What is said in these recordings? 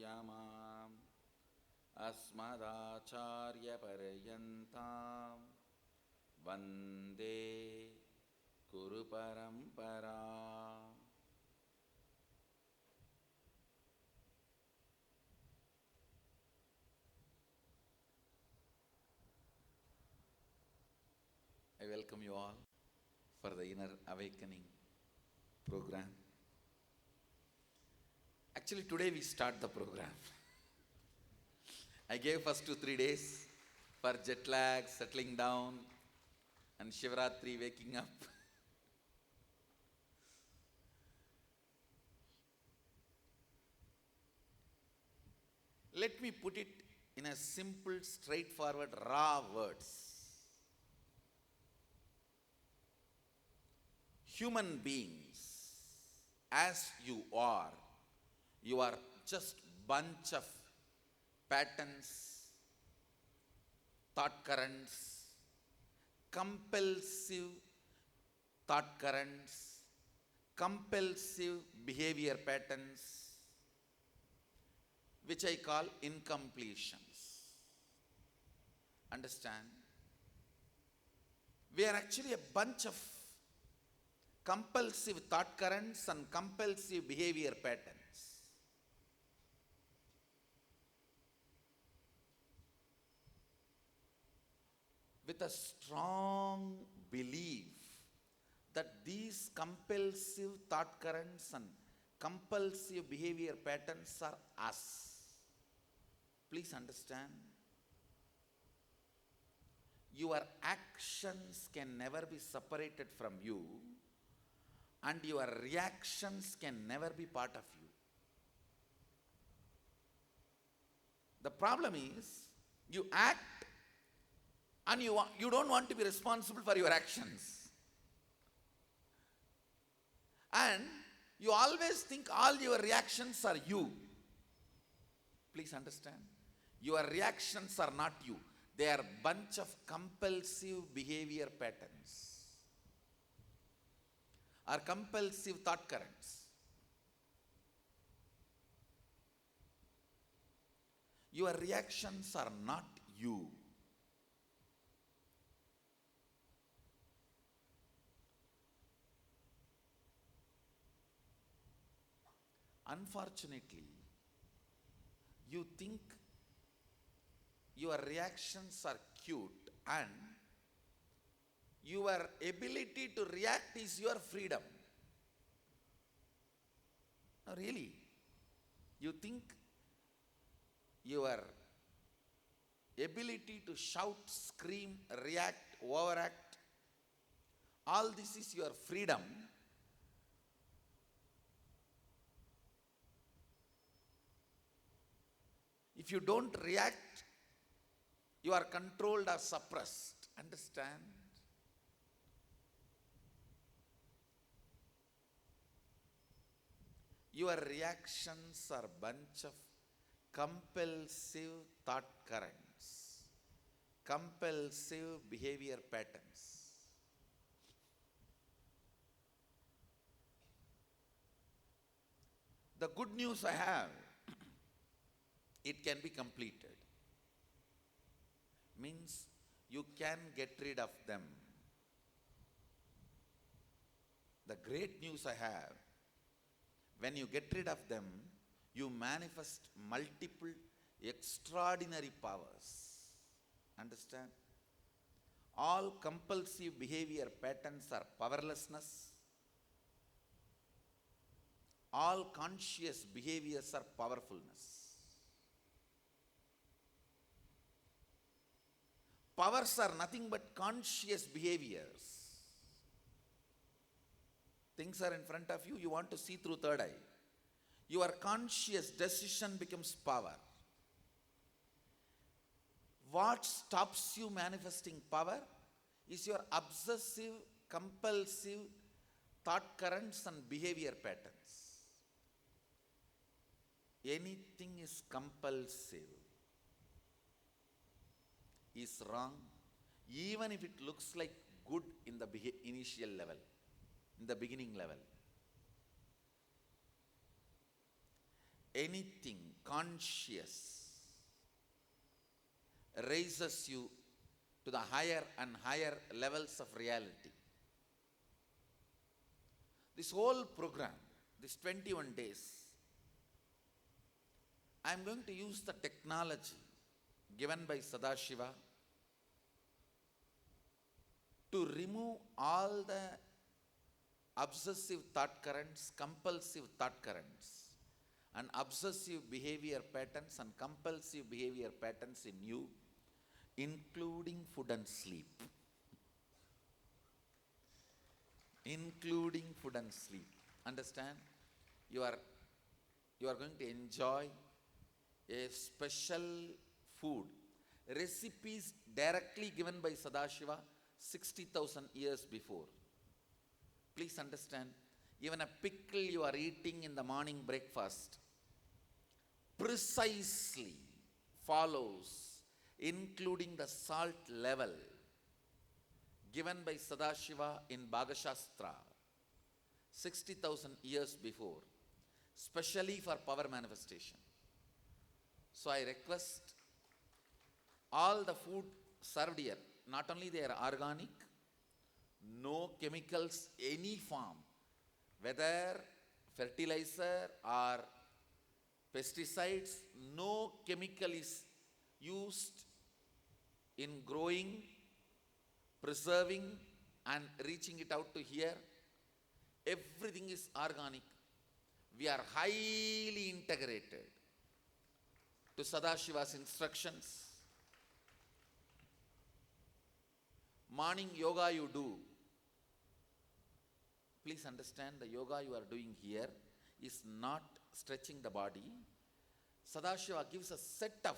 madhyamam asmadacharya paryantam vande Guru Parampara. I welcome you all for the Inner Awakening program. Actually, today we start the program. I gave first 2-3 days for jet lag, settling down, and Shivratri, waking up. Let me put it in a simple, straightforward, raw words. Human beings, as you are just bunch of patterns, thought currents, compulsive thought currents, compulsive behavior patterns, which I call incompletions. Understand? We are actually a bunch of compulsive thought currents and compulsive behavior patterns. With a strong belief that these compulsive thought currents and compulsive behavior patterns are us. Please understand. Your actions can never be separated from you, and your reactions can never be part of you. The problem is, you act and you don't want to be responsible for your actions. And you always think all your reactions are you. Please understand. Your reactions are not you. They are a bunch of compulsive behavior patterns or compulsive thought currents. Your reactions are not you. Unfortunately, you think your reactions are cute and your ability to react is your freedom. No, really. You think your ability to shout, scream, react, overact, all this is your freedom. If you don't react, you are controlled or suppressed. Understand? Your reactions are a bunch of compulsive thought currents, compulsive behavior patterns. The good news I have, it can be completed. Means you can get rid of them. The great news I have, when you get rid of them, you manifest multiple extraordinary powers. Understand? All compulsive behavior patterns are powerlessness. All conscious behaviors are powerfulness. Powers are nothing but conscious behaviors. Things are in front of you, you want to see through third eye. Your conscious decision becomes power. What stops you manifesting power is your obsessive, compulsive thought currents and behavior patterns. Anything is compulsive is wrong, even if it looks like good in the initial level, in the beginning level. Anything conscious raises you to the higher and higher levels of reality. This whole program, this 21 days, I am going to use the technology given by Sadashiva to remove all the obsessive thought currents, compulsive thought currents, and obsessive behavior patterns and compulsive behavior patterns in you, including food and sleep. Including food and sleep. Understand? You are going to enjoy a special food, recipes directly given by Sadashiva 60,000 years before. Please understand, even a pickle you are eating in the morning breakfast precisely follows, including the salt level given by Sadashiva in Bhagashastra 60,000 years before, specially for power manifestation. So I request all the food served here, not only they are organic, no chemicals, any form, whether fertilizer or pesticides, no chemical is used in growing, preserving and reaching it out to here. Everything is organic. We are highly integrated to Sadashiva's instructions. Morning yoga you do. Please understand, the yoga you are doing here is not stretching the body. Sadashiva gives a set of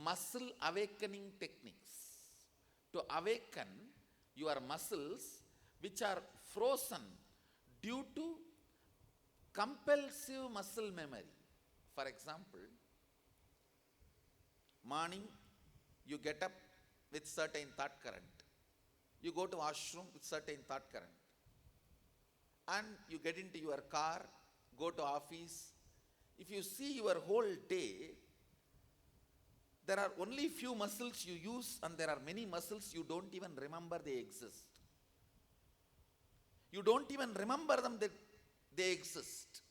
muscle awakening techniques to awaken your muscles which are frozen due to compulsive muscle memory. For example, morning you get up with certain thought current. You go to washroom with certain thought current. And you get into your car, go to office. If you see your whole day, there are only few muscles you use and there are many muscles you don't even remember they exist. You don't even remember them that they exist.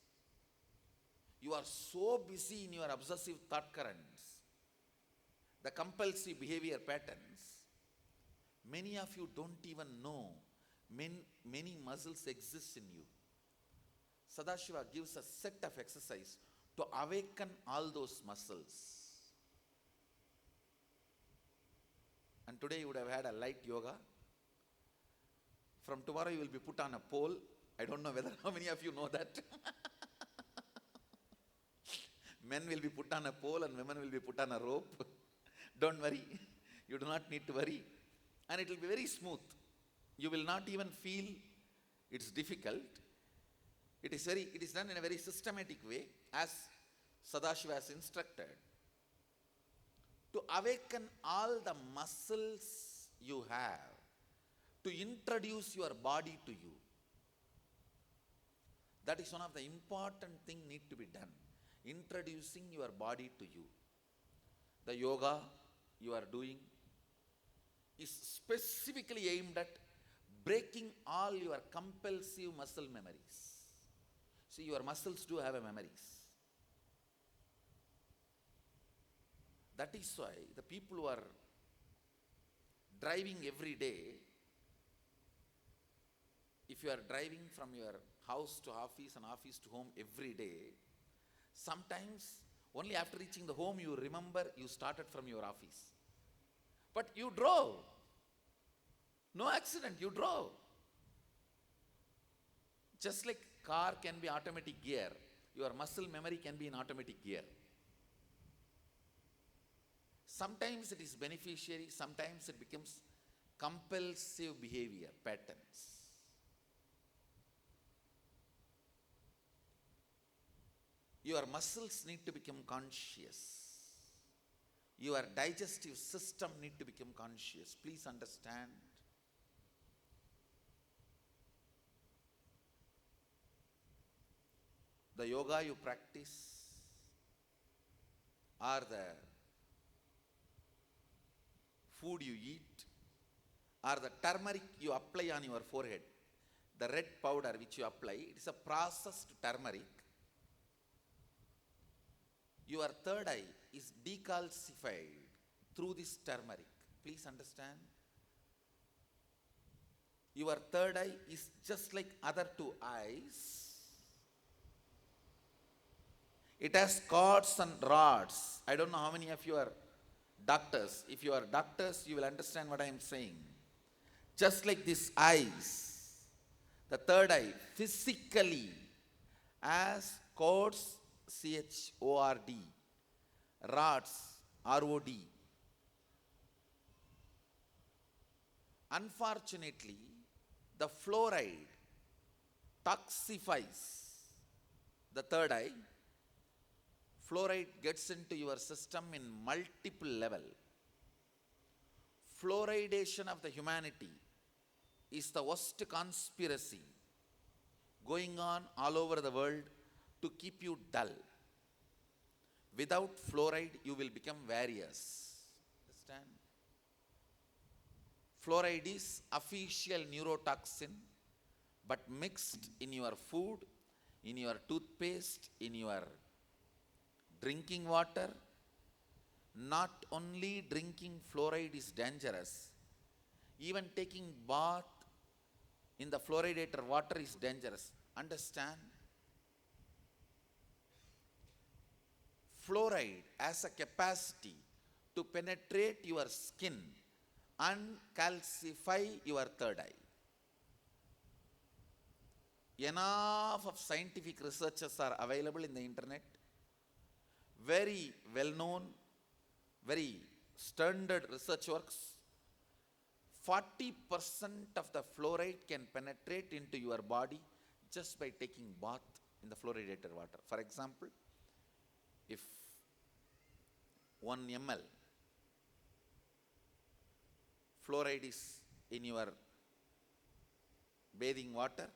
You are so busy in your obsessive thought currents, the compulsive behavior patterns, many of you don't even know many muscles exist in you. Sadashiva gives a set of exercise to awaken all those muscles. And today you would have had a light yoga. From tomorrow you will be put on a pole. I don't know whether how many of you know that. Men will be put on a pole and women will be put on a rope. Don't worry. You do not need to worry. And it will be very smooth. You will not even feel it's difficult. It is done in a very systematic way as Sadashiva has instructed, to awaken all the muscles you have, to introduce your body to you. That is one of the important things need to be done. Introducing your body to you. The yoga you are doing is specifically aimed at breaking all your compulsive muscle memories. See, your muscles do have a memories. That is why the people who are driving every day, if you are driving from your house to office and office to home every day, sometimes only after reaching the home you remember you started from your office. But you drove. No accident, you drove. Just like car can be automatic gear, your muscle memory can be in automatic gear. Sometimes it is beneficiary, sometimes it becomes compulsive behavior patterns. Your muscles need to become conscious. Your digestive system need to become conscious. Please understand. The yoga you practice or the food you eat, or the turmeric you apply on your forehead, the red powder which you apply, it is a processed turmeric. Your third eye is decalcified through this turmeric. Please understand. Your third eye is just like other two eyes. It has cords and rods. I don't know how many of you are doctors. If you are doctors, you will understand what I am saying. Just like these eyes, the third eye physically has cords, C-H-O-R-D, rods, R-O-D. Unfortunately, the fluoride toxifies the third eye. Fluoride gets into your system in multiple level. Fluoridation of the humanity is the worst conspiracy going on all over the world to keep you dull. Without fluoride, you will become various. Understand? Fluoride is official neurotoxin, but mixed in your food, in your toothpaste, in your drinking water. Not only drinking fluoride is dangerous, even taking bath in the fluoridated water is dangerous. Understand? Fluoride has a capacity to penetrate your skin and calcify your third eye. Enough of scientific researches are available in the internet. Very well known, very standard research works. 40% of the fluoride can penetrate into your body just by taking bath in the fluoridated water. For example, if 1 ml fluoride is in your bathing water,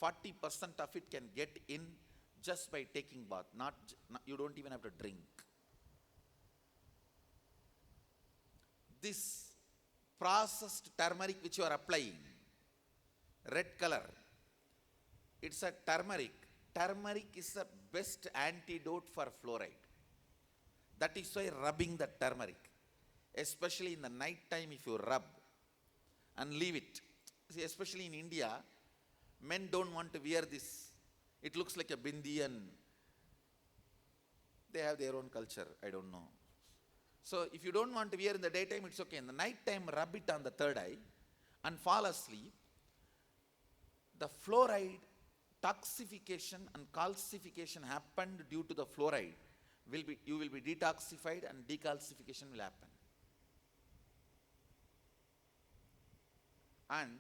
40% of it can get in just by taking bath. You don't even have to drink. This processed turmeric which you are applying, red color, it's a turmeric. Turmeric is the best antidote for fluoride. That is why rubbing the turmeric, especially in the night time, if you rub and leave it. See, especially in India, men don't want to wear this. It looks like a bindi and they have their own culture. I don't know. So if you don't want to wear in the daytime, it's okay. In the night time, rub it on the third eye and fall asleep. The fluoride toxification and calcification happened due to the fluoride. You will be detoxified and decalcification will happen. And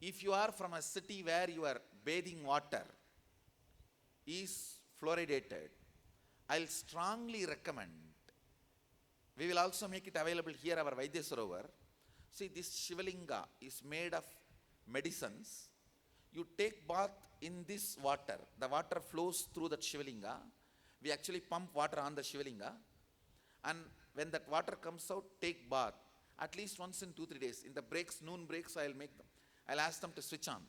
if you are from a city where your bathing water is fluoridated, I'll strongly recommend. We will also make it available here, our Vaidya Sarovar. See, this Shivalinga is made of medicines. You take bath in this water. The water flows through that Shivalinga. We actually pump water on the Shivalinga. And when that water comes out, take bath. At least once in 2-3 days. In the breaks, noon breaks, I'll ask them to switch on.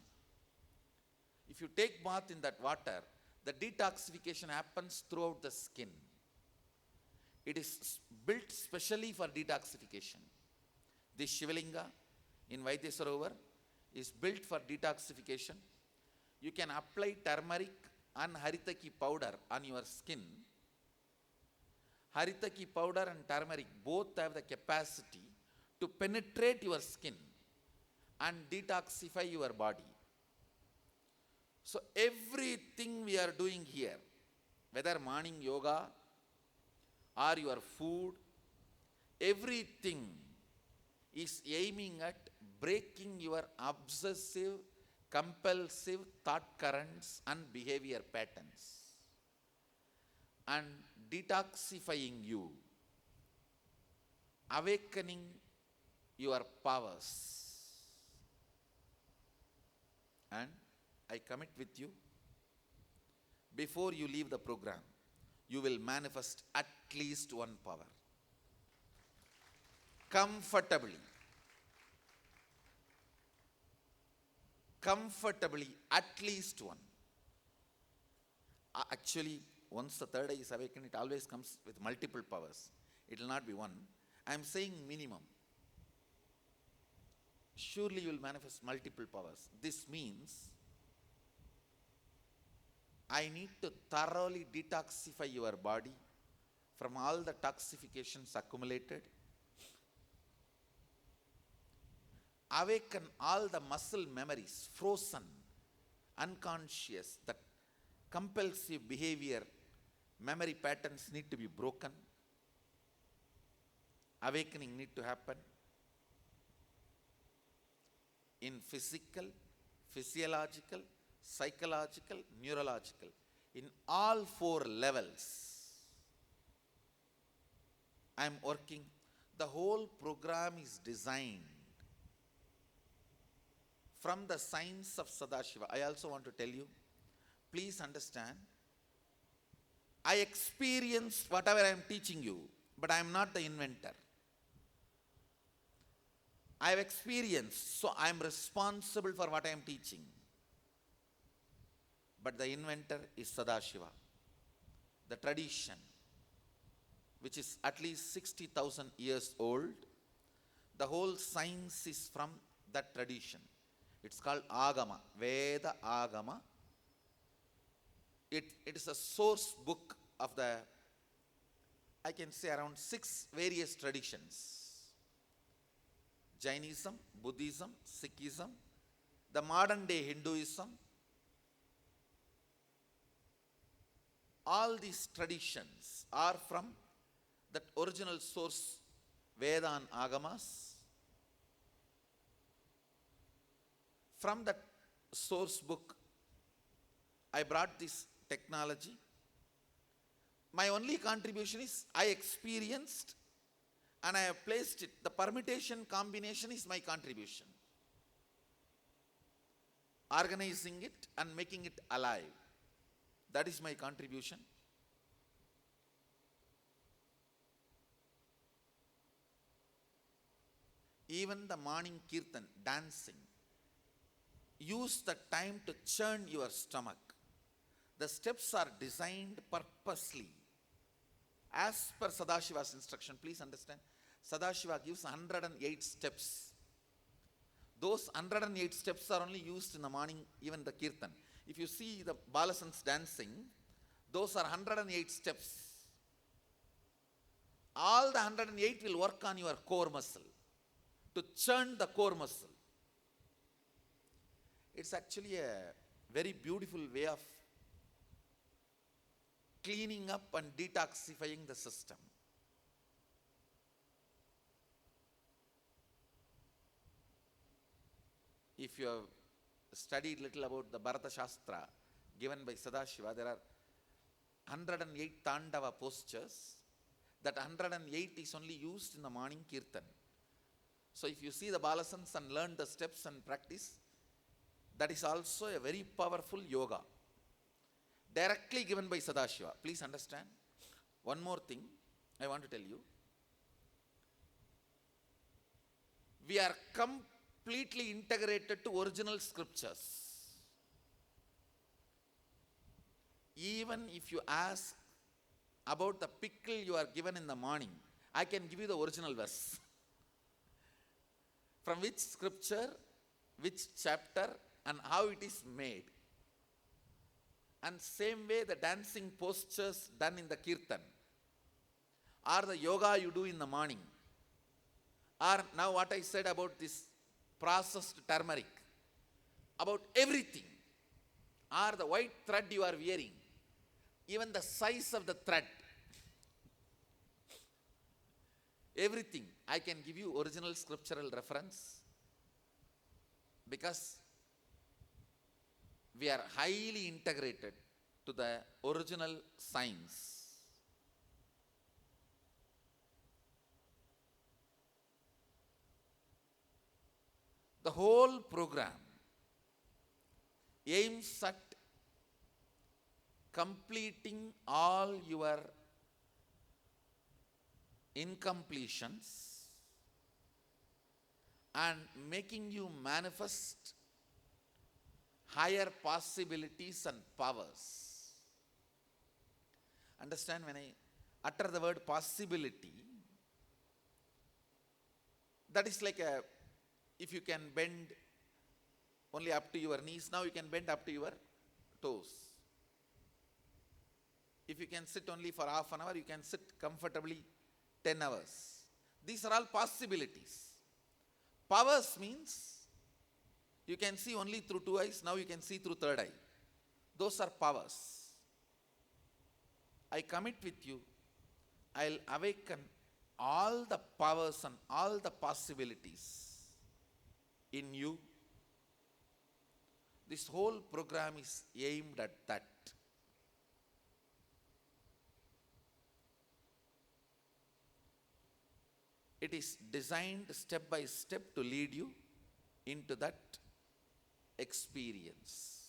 If you take bath in that water, the detoxification happens throughout the skin. It is built specially for detoxification. This Shivalinga in Vaidya Sarovar is built for detoxification. You can apply turmeric and haritaki powder on your skin. Haritaki powder and turmeric both have the capacity to penetrate your skin and detoxify your body. So everything we are doing here, whether morning yoga or your food, everything is aiming at breaking your obsessive, compulsive thought currents and behavior patterns and detoxifying you, awakening your powers. And I commit with you, before you leave the program, you will manifest at least one power. Comfortably. Comfortably, at least one. Actually, once the third eye is awakened, it always comes with multiple powers. It will not be one. I am saying minimum. Surely you will manifest multiple powers. This means I need to thoroughly detoxify your body from all the toxifications accumulated. Awaken all the muscle memories, frozen, unconscious, that compulsive behavior, memory patterns need to be broken. Awakening need to happen in physical, physiological, psychological, neurological, in all 4 levels. I am working. The whole program is designed from the science of Sadashiva. I also want to tell you, please understand, I experienced whatever I am teaching you, but I am not the inventor. I have experienced, so I am responsible for what I am teaching. But the inventor is Sadashiva, the tradition, which is at least 60,000 years old. The whole science is from that tradition. It's called Agama, Veda Agama. It is a source book of the, I can say, around 6 various traditions. Jainism, Buddhism, Sikhism, the modern day Hinduism. All these traditions are from that original source, Veda and Agamas. From that source book, I brought this technology. My only contribution is I experienced and I have placed it. The permutation combination is my contribution. Organizing it and making it alive. That is my contribution. Even the morning kirtan, dancing, use the time to churn your stomach. The steps are designed purposely as per Sadashiva's instruction. Please understand, Sadashiva gives 108 steps. Those 108 steps are only used in the morning, even the kirtan. If you see the Balasans dancing, those are 108 steps. All the 108 will work on your core muscle, to churn the core muscle. It's actually a very beautiful way of cleaning up and detoxifying the system. If you have studied little about the Bharata Shastra given by Sadashiva, there are 108 Tandava postures. That 108 is only used in the morning kirtan. So if you see the Balasans and learn the steps and practice, that is also a very powerful yoga, directly given by Sadashiva. Please understand. One more thing I want to tell you. We are completely integrated to original scriptures. Even if you ask about the pickle you are given in the morning, I can give you the original verse. From which scripture, which chapter, and how it is made. And same way the dancing postures done in the kirtan, or the yoga you do in the morning, or now what I said about this processed turmeric, about everything, or the white thread you are wearing, even the size of the thread, everything, I can give you original scriptural reference, because we are highly integrated to the original science. The whole program aims at completing all your incompletions and making you manifest higher possibilities and powers. Understand, when I utter the word possibility, that is like if you can bend only up to your knees, now you can bend up to your toes. If you can sit only for half an hour, you can sit comfortably 10 hours. These are all possibilities. Powers means you can see only through two eyes, now you can see through third eye. Those are powers. I commit with you, I'll awaken all the powers and all the possibilities in you. This whole program is aimed at that. It is designed step by step to lead you into that experience.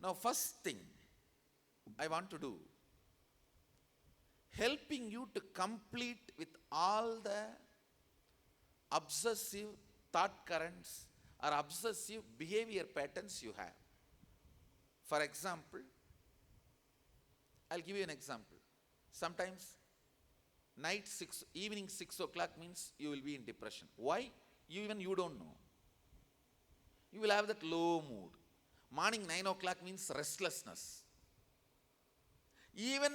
Now, first thing I want to do, helping you to complete with all the obsessive thought currents or obsessive behavior patterns you have. For example, I'll give you an example. Sometimes evening 6 o'clock means you will be in depression. Why? Even you don't know. You will have that low mood. Morning 9 o'clock means restlessness. Even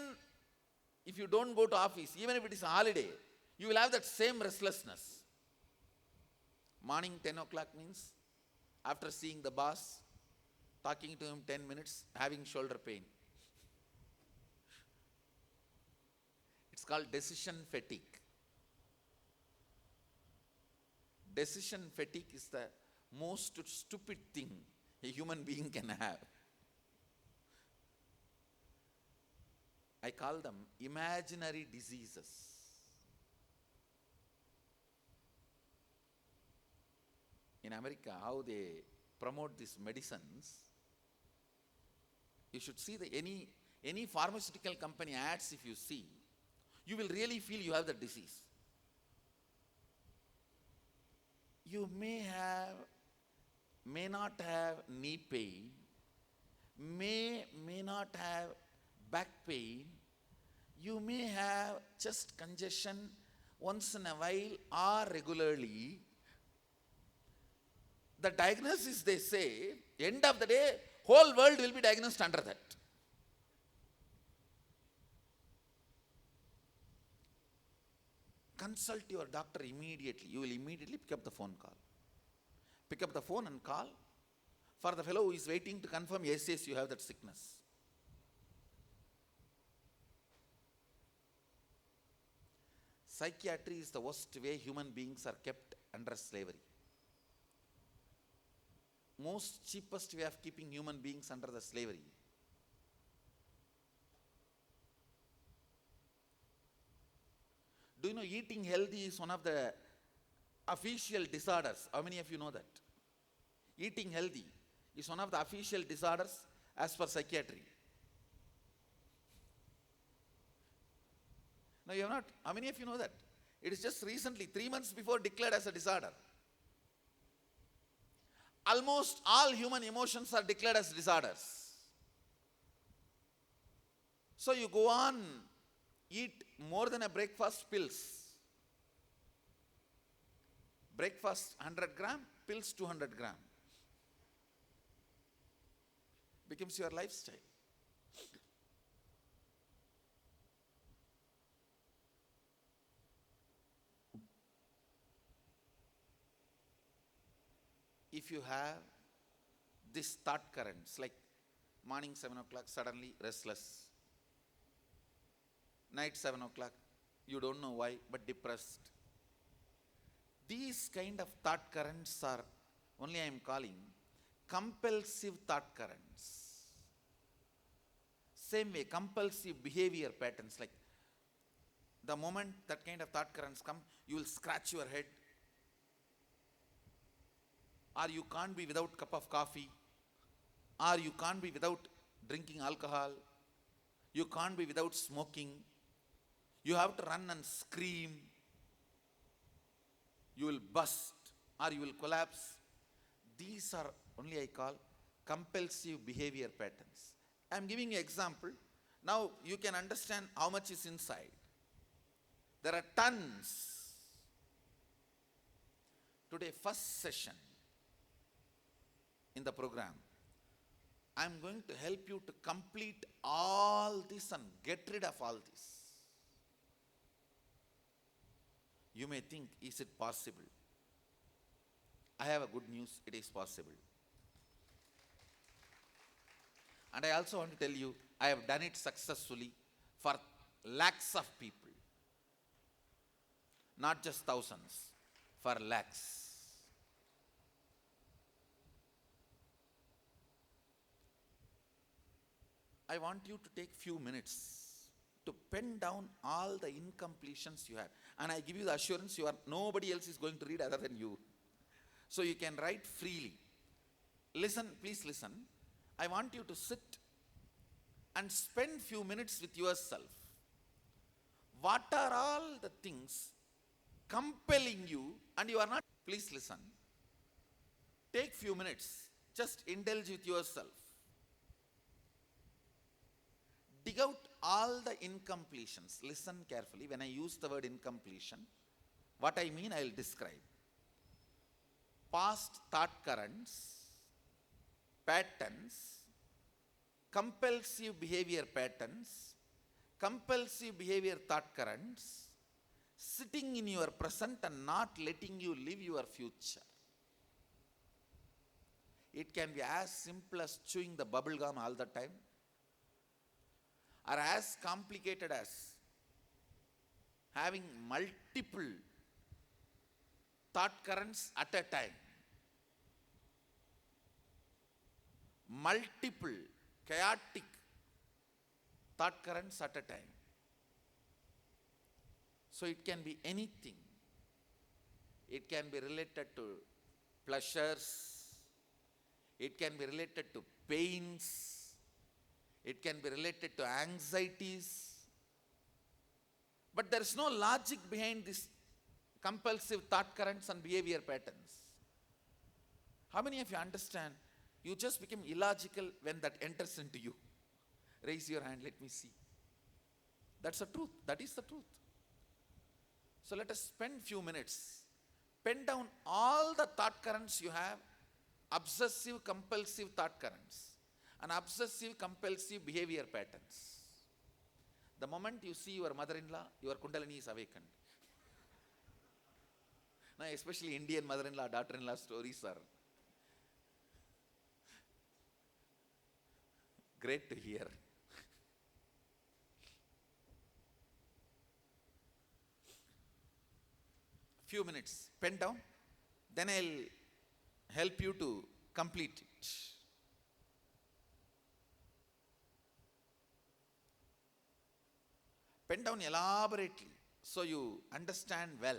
if you don't go to office, even if it is a holiday, you will have that same restlessness. Morning 10 o'clock means after seeing the boss, talking to him 10 minutes, having shoulder pain. It's called decision fatigue. Decision fatigue is the most stupid thing a human being can have. I call them imaginary diseases. In America, how they promote these medicines, you should see any pharmaceutical company ads. If you see, you will really feel you have the disease. You may not have knee pain, may not have back pain, you may have chest congestion once in a while or regularly. The diagnosis, they say, end of the day, whole world will be diagnosed under that. Consult your doctor immediately. You will immediately pick up the phone call. Pick up the phone and call for the fellow who is waiting to confirm, yes, you have that sickness. Psychiatry is the worst way human beings are kept under slavery. Most cheapest way of keeping human beings under the slavery. Do you know eating healthy is one of the official disorders? How many of you know that? Eating healthy is one of the official disorders as per psychiatry. No, you have not. How many of you know that? It is just recently, 3 months before, declared as a disorder. Almost all human emotions are declared as disorders. So you go on, eat more than a breakfast, pills. Breakfast 100 gram, pills 200 gram. Becomes your lifestyle. If you have this thought currents, like morning 7 o'clock, suddenly restless. Night 7 o'clock, you don't know why, but depressed. These kind of thought currents are only I am calling compulsive thought currents. Same way, compulsive behavior patterns, like the moment that kind of thought currents come, you will scratch your head, or you can't be without cup of coffee, or you can't be without drinking alcohol, you can't be without smoking. You have to run and scream. You will bust or you will collapse. These are only I call compulsive behavior patterns. I am giving you an example. Now you can understand how much is inside. There are tons. Today, first session in the program, I am going to help you to complete all this and get rid of all this. You may think, is it possible? I have a good news, it is possible. And I also want to tell you, I have done it successfully for lakhs of people. Not just thousands, for lakhs. I want you to take few minutes to pen down all the incompletions you have. And I give you the assurance nobody else is going to read other than you. So you can write freely. Listen, please listen. I want you to sit and spend few minutes with yourself. What are all the things compelling you and you are not? Please listen. Take few minutes. Just indulge with yourself. Dig out all the incompletions. Listen carefully. When I use the word incompletion, what I mean I will describe. Past thought currents, patterns, compulsive behavior patterns, compulsive behavior thought currents, sitting in your present and not letting you live your future. It can be as simple as chewing the bubble gum all the time, or as complicated as having multiple thought currents at a time. Multiple chaotic thought currents at a time. So it can be anything. It can be related to pleasures. It can be related to pains. It can be related to anxieties. But there is no logic behind this compulsive thought currents and behavior patterns. How many of you understand? You just become illogical when that enters into you. Raise your hand, let me see. That's the truth. That is the truth. So let us spend few minutes. Pen down all the thought currents you have, obsessive compulsive thought currents and obsessive compulsive behavior patterns. The moment you see your mother-in-law, your kundalini is awakened. Now especially Indian mother-in-law, daughter-in-law stories are great to hear. Few minutes, pen down, then I'll help you to complete it. Pen down elaborately so you understand well.